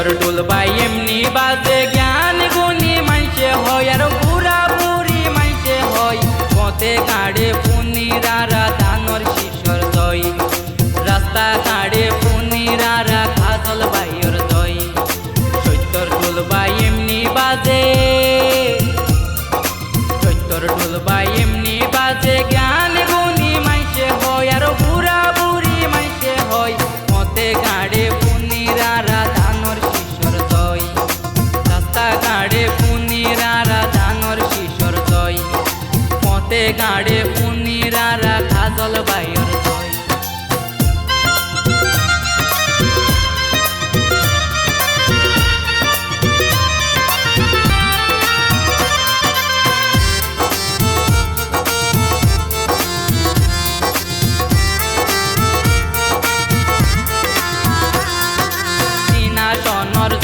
চৈতর ডুলবাই এমনি বাজে জ্ঞান গুণী মানসে হয় আর বুড়া বুড়ি মানসে হয় পথে কাড়ে পুনিরারা ধানর শিশর জয় রাস্তা কাড়ে পুনিরারা কাজল বাইর জয় চৈতর ডুলবাই এমনি বাজে চৈতর ডুলবাই এমনি বাজে জ্ঞান গুণী মানসে হয় আর বুড়া বুড়ি মানসে হয় পথে কাড়ে পুনিরারা ধানর শিশর জয় রাস্তা কাড়ে পুনিরারা ধানর শিশর জয় পথে কাড়ে পুনিরারা কাজল বাইর জয়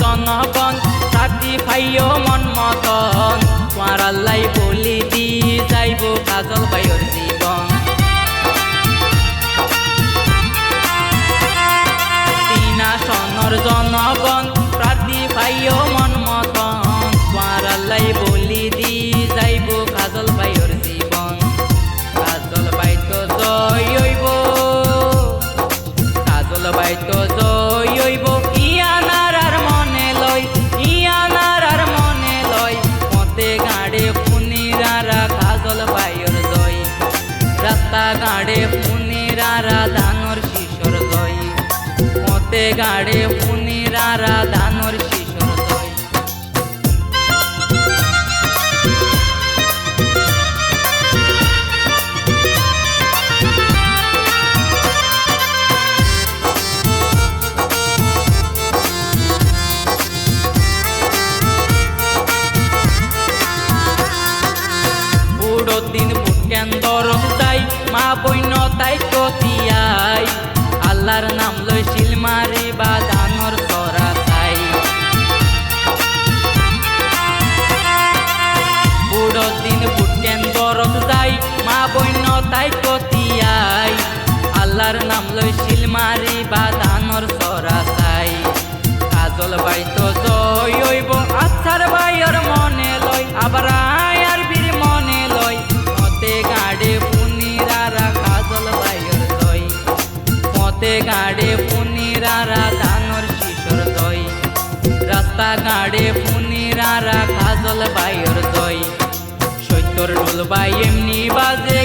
জনগণ সাথী ভাইও মন মতন তোমার আল্লাই বলি দি যাইব কাজল বাইর জীবন তিনা সনর জনগণ সাথী ভাইও মন মতন তোমার আল্লাই বলি দি যাইব কাজল বাইর জীবন কাজল বাইতো জয় হইব কাজল বাইতো জয় হইব রাস্তা গাড়ে পুনিরারা ধানর শিশর জয় পথে গাড়ে পুনিরারা ধানর শিশর জয় বুড়ো দিন কেন্দর তাই মা বৈন তাই কতিয়াই আল্লাহর নাম লই শিল মারি বা ধানর সরা তাই বুড়ো দিন বুট কেন্দর যাই মা বৈন তাই কতিয়াই আল্লাহর নাম লই শিল মারি বা ধানর সরা তাই কাজল বাইতো জয় হইব আচ্ছার বাইর মনে লই আবার আয়ার বীর মনে লই পথে গাড়ে পুনিরারা কাজল বাইর জয় পথে গাড়ে পুনিরারা ধানর শিশর জয় রাস্তা গাড়ে পুনিরারা কাজল বাইর জয় চৈতর ডুলবাই এমনি বাজে